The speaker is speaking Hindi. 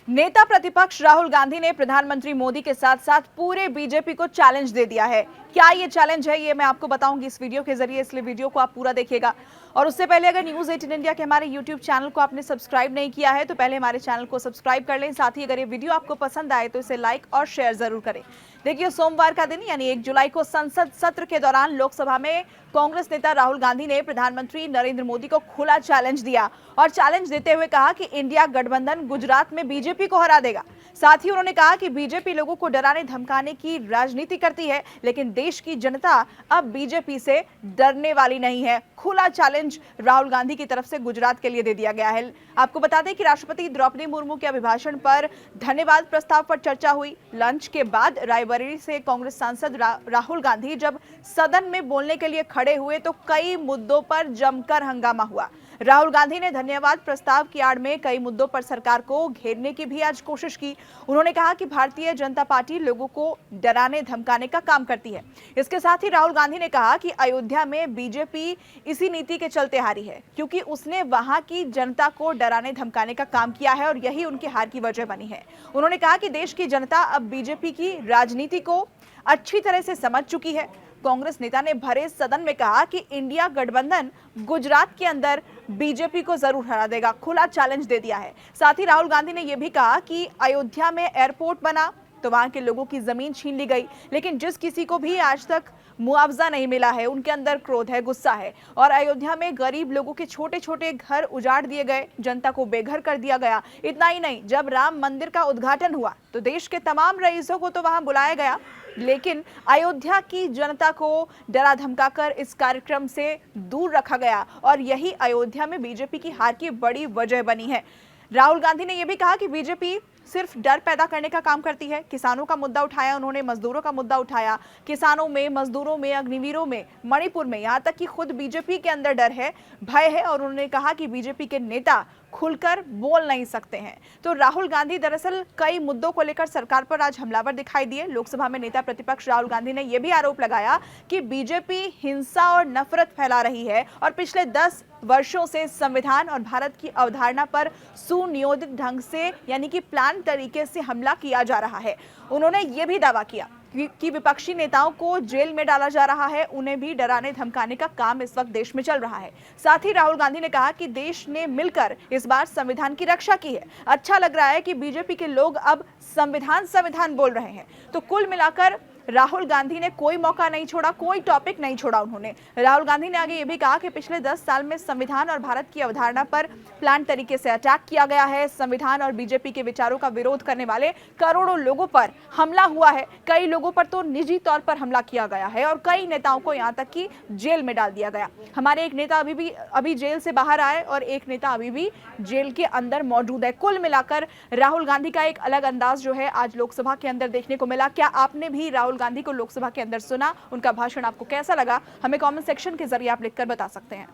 नेता प्रतिपक्ष राहुल गांधी ने प्रधानमंत्री मोदी के साथ साथ पूरे बीजेपी को चैलेंज दे दिया है। क्या ये चैलेंज है, ये मैं आपको बताऊंगी इस वीडियो के जरिए, इसलिए वीडियो को आप पूरा देखिएगा। और उससे पहले अगर न्यूज 18 इंडिया के हमारे यूट्यूब चैनल को आपने सब्सक्राइब नहीं किया है तो पहले हमारे चैनल को सब्सक्राइब कर लें। साथ ही अगर ये वीडियो आपको पसंद आए तो इसे लाइक और शेयर जरूर करें। देखिए, सोमवार का दिन यानी 1 जुलाई को संसद सत्र के दौरान लोकसभा में कांग्रेस नेता राहुल गांधी ने प्रधानमंत्री नरेंद्र मोदी को खुला चैलेंज दिया और चैलेंज देते हुए कहा कि इंडिया गठबंधन गुजरात में बीजेपी को हरा देगा। साथ ही उन्होंने कहा कि बीजेपी लोगों को डराने धमकाने की राजनीति करती है, लेकिन देश की जनता अब बीजेपी से डरने वाली नहीं है। खुला चैलेंज राहुल गांधी की तरफ से गुजरात के लिए दे दिया गया है। आपको बता दें कि राष्ट्रपति द्रौपदी मुर्मू के अभिभाषण पर धन्यवाद प्रस्ताव पर चर्चा हुई। लंच के बाद रायबरेली से कांग्रेस सांसद राहुल गांधी जब सदन में बोलने के लिए खड़े हुए तो कई मुद्दों पर जमकर हंगामा हुआ। राहुल गांधी ने धन्यवाद प्रस्ताव की आड़ में कई मुद्दों पर सरकार को घेरने की भी आज कोशिश की। उन्होंने कहा कि भारतीय जनता पार्टी लोगों को डराने धमकाने का काम करती है। इसके साथ ही राहुल गांधी ने कहा कि अयोध्या में बीजेपी इसी नीति के चलते हारी है, क्योंकि उसने वहां की जनता को डराने धमकाने का काम किया है और यही उनकी हार की वजह बनी है। उन्होंने कहा कि देश की जनता अब बीजेपी की राजनीति को अच्छी तरह से समझ चुकी है। कांग्रेस नेता ने भरे सदन में कहा कि इंडिया गठबंधन गुजरात के अंदर बीजेपी को जरूर हरा देगा। खुला चैलेंज दे दिया है। साथ ही राहुल गांधी ने यह भी कहा कि अयोध्या में एयरपोर्ट बना तो वहां के लोगों की जमीन छीन ली गई, लेकिन जिस किसी को भी आज तक मुआवजा नहीं मिला है उनके अंदर क्रोध है, गुस्सा है। और अयोध्या में गरीब लोगों के छोटे छोटे घर उजाड़ दिए गए, जनता को बेघर कर दिया गया। इतना ही नहीं, जब राम मंदिर का उद्घाटन हुआ तो देश के तमाम रईसों को तो वहां बुलाया गया, लेकिन अयोध्या की जनता को डरा धमकाकर इस कार्यक्रम से दूर रखा गया और यही अयोध्या में बीजेपी की हार की बड़ी वजह बनी है। राहुल गांधी ने यह भी कहा कि बीजेपी सिर्फ डर पैदा करने का काम करती है। किसानों का मुद्दा उठाया उन्होंने, मजदूरों का मुद्दा उठाया। किसानों में, मजदूरों में, अग्निवीरों में, मणिपुर में, यहाँ तक कि खुद बीजेपी के अंदर डर है, भय है और उन्होंने कहा कि बीजेपी के नेता खुलकर बोल नहीं सकते हैं। तो राहुल गांधी दरअसल कई मुद्दों को लेकर सरकार पर आज हमलावर दिखाई दिए। लोकसभा में नेता प्रतिपक्ष राहुल गांधी ने यह भी आरोप लगाया कि बीजेपी हिंसा और नफरत फैला रही है और पिछले 10 वर्षों से संविधान और भारत की अवधारणा पर सुनियोजित ढंग से यानी कि प्लान तरीके से हमला किया जा रहा है। उन्होंने यह भी दावा किया कि विपक्षी नेताओं को जेल में डाला जा रहा है, उन्हें भी डराने धमकाने का काम इस वक्त देश में चल रहा है। साथ ही राहुल गांधी ने कहा कि देश ने मिलकर इस बार संविधान की रक्षा की है। अच्छा लग रहा है कि बीजेपी के लोग अब संविधान बोल रहे हैं। तो कुल मिलाकर राहुल गांधी ने कोई मौका नहीं छोड़ा, कोई टॉपिक नहीं छोड़ा। उन्होंने राहुल गांधी ने आगे ये भी कहा कि पिछले 10 साल में संविधान और भारत की अवधारणा पर प्लान तरीके से अटैक किया गया है। संविधान और बीजेपी के विचारों का विरोध करने वाले करोड़ों लोगों पर हमला हुआ है। कई लोगों पर तो निजी तौर पर हमला किया गया है और कई नेताओं को यहाँ तक कि जेल में डाल दिया गया। हमारे एक नेता अभी जेल से बाहर आए और एक नेता अभी भी जेल के अंदर मौजूद है। कुल मिलाकर राहुल गांधी का एक अलग अंदाज जो है आज लोकसभा के अंदर देखने को मिला। क्या आपने भी राहुल गांधी को लोकसभा के अंदर सुना? उनका भाषण आपको कैसा लगा? हमें कमेंट सेक्शन के जरिए आप लिखकर बता सकते हैं।